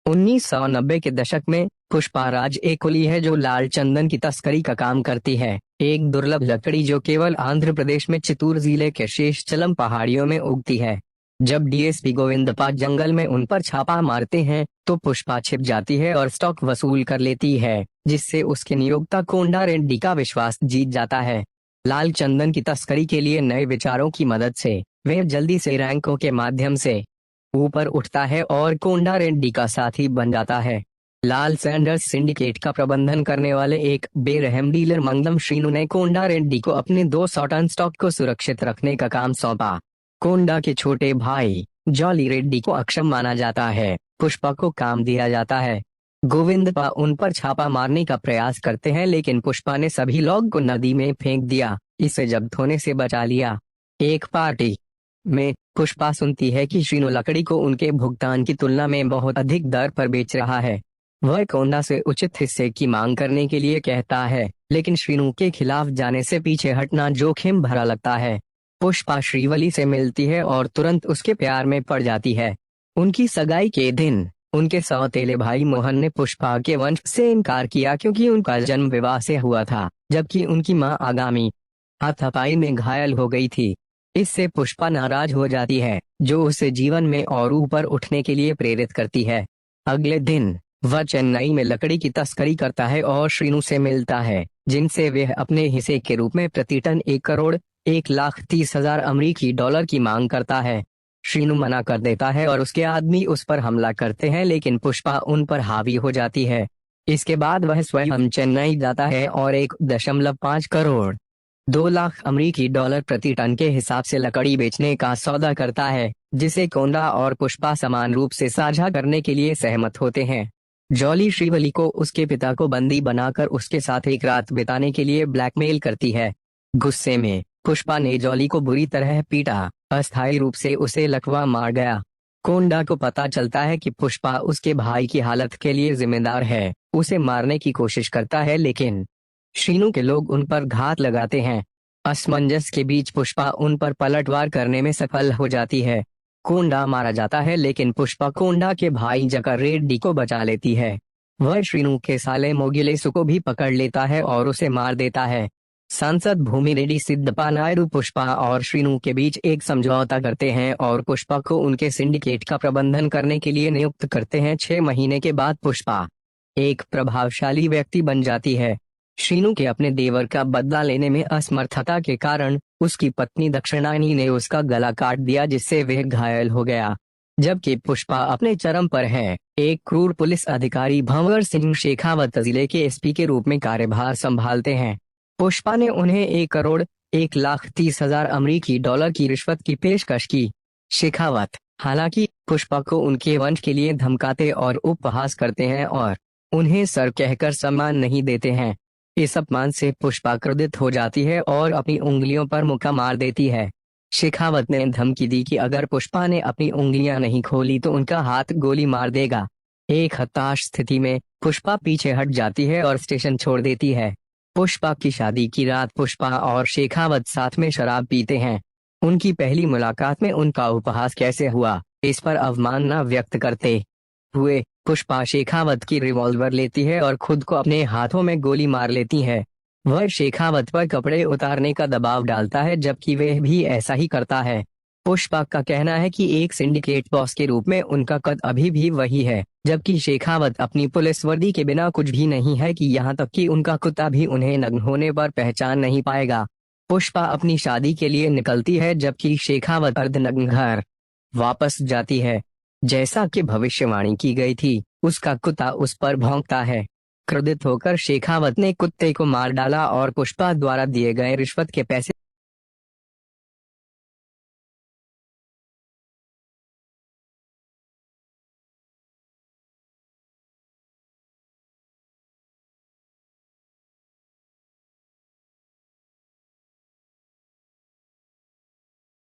1990 के दशक में पुष्पा राज एक कुली है जो लाल चंदन की तस्करी का काम करती है। एक दुर्लभ लकड़ी जो केवल आंध्र प्रदेश में चित्तूर जिले के शेषचलम पहाड़ियों में उगती है। जब डीएसपी गोविंदप्पा जंगल में उन पर छापा मारते हैं तो पुष्पा छिप जाती है और स्टॉक वसूल कर लेती है, जिससे उसके नियोक्ता कोंडा रेड्डी का विश्वास जीत जाता है। लाल चंदन की तस्करी के लिए नए विचारों की मदद से वह जल्दी से रैंकों के माध्यम से ऊपर उठता है और कोंडा रेड्डी का साथी बन जाता है। लाल सैंडर्स सिंडिकेट का प्रबंधन करने वाले एक बेरहम डीलर मंगलम श्रीनु ने कोंडा रेड्डी को अपने 200 टन स्टॉक को सुरक्षित रखने का काम सौंपा। कोंडा के छोटे भाई जॉली रेड्डी को अक्षम माना जाता है। पुष्पा को काम दिया जाता है। गोविंदप्पा उन पर छापा मारने का प्रयास करते हैं, लेकिन पुष्पा ने सभी लोग को नदी में फेंक दिया, इसे जब्त होने से बचा लिया। एक पार्टी में पुष्पा सुनती है कि श्रीनु लकड़ी को उनके भुगतान की तुलना में बहुत अधिक दर पर बेच रहा है। वह कोंडा से उचित हिस्से की मांग करने के लिए कहता है, लेकिन श्रीनु के खिलाफ जाने से पीछे हटना जोखिम भरा लगता है। पुष्पा श्रीवली से मिलती है और तुरंत उसके प्यार में पड़ जाती है। उनकी सगाई के दिन उनके सौतेले भाई मोहन ने पुष्पा के वंश से इनकार किया क्योंकि उनका जन्म विवाह से हुआ था, जबकि उनकी मां आगामी हाथापाई में घायल हो गई थी। इससे पुष्पा नाराज हो जाती है, जो उसे जीवन में और ऊपर उठने के लिए प्रेरित करती है। अगले दिन वह चेन्नई में लकड़ी की तस्करी करता है और श्रीनु से मिलता है, जिनसे वह अपने हिस्से के रूप में प्रति टन 1,30,30,000 अमेरिकी डॉलर की मांग करता है। श्रीनु मना कर देता है और उसके आदमी उस पर हमला करते हैं, लेकिन पुष्पा उन पर हावी हो जाती है। इसके बाद वह स्वयं चेन्नई जाता है और 1.5 करोड़ 2 लाख अमेरिकी डॉलर प्रति टन के हिसाब से लकड़ी बेचने का सौदा करता है, जिसे कोंडा और पुष्पा समान रूप से साझा करने के लिए सहमत होते हैं। जॉली श्रीवली को उसके पिता को बंदी बनाकर उसके साथ एक रात बिताने के लिए ब्लैकमेल करती है। गुस्से में पुष्पा ने जॉली को बुरी तरह पीटा, अस्थायी रूप से उसे लकवा मार गया। कोंडा को पता चलता है कि पुष्पा उसके भाई की हालत के लिए जिम्मेदार है, उसे मारने की कोशिश करता है, लेकिन श्रीनु के लोग उन पर घात लगाते हैं। असमंजस के बीच पुष्पा उन पर पलटवार करने में सफल हो जाती है। कोंडा मारा जाता है, लेकिन पुष्पा कोंडा के भाई जकर रेड्डी को बचा लेती है। वह श्रीनु के साले मोगिलेसु को भी पकड़ लेता है और उसे मार देता है। सांसद भूमि रेड्डी सिद्धप्पा नायडू पुष्पा और श्रीनु के बीच एक समझौता करते हैं और पुष्पा को उनके सिंडिकेट का प्रबंधन करने के लिए नियुक्त करते हैं। 6 महीने के बाद पुष्पा एक प्रभावशाली व्यक्ति बन जाती है। श्रीनु के अपने देवर का बदला लेने में असमर्थता के कारण उसकी पत्नी दक्षिणानी ने उसका गला काट दिया, जिससे वह घायल हो गया। जबकि पुष्पा अपने चरम पर है, एक क्रूर पुलिस अधिकारी भंवर सिंह शेखावत जिले के एसपी के रूप में कार्यभार संभालते हैं। पुष्पा ने उन्हें 1,30,30,000 अमेरिकी डॉलर की रिश्वत की पेशकश की। शेखावत हालांकि पुष्पा को उनके वंश के लिए धमकाते और उपहास करते हैं और उन्हें सर कहकर सम्मान नहीं देते हैं। इस अपमान से पुष्पा क्रोधित हो जाती है और अपनी उंगलियों पर मुक्का मार देती है। शेखावत ने धमकी दी कि अगर पुष्पा ने अपनी उंगलियां नहीं खोली तो उनका हाथ गोली मार देगा। एक हताश स्थिति में पुष्पा पीछे हट जाती है और स्टेशन छोड़ देती है। पुष्पा की शादी की रात पुष्पा और शेखावत साथ में शराब पीते हैं। उनकी पहली मुलाकात में उनका उपहास कैसे हुआ, इस पर अवमानना व्यक्त करते हुए पुष्पा शेखावत की रिवॉल्वर लेती है और खुद को अपने हाथों में गोली मार लेती है। वह शेखावत पर कपड़े उतारने का दबाव डालता है, जबकि वह भी ऐसा ही करता है। पुष्पा का कहना है कि एक सिंडिकेट बॉस के रूप में उनका कद अभी भी वही है, जबकि शेखावत अपनी पुलिस वर्दी के बिना कुछ भी नहीं है, कि यहाँ तक कि उनका कुत्ता भी उन्हें नग्न होने पर पहचान नहीं पाएगा। पुष्पा अपनी शादी के लिए निकलती है, जबकि शेखावत अर्धनग्न घर वापस जाती है। जैसा कि भविष्यवाणी की गई थी, उसका कुत्ता उस पर भौंकता है। क्रोधित होकर शेखावत ने कुत्ते को मार डाला और पुष्पा द्वारा दिए गए रिश्वत के पैसे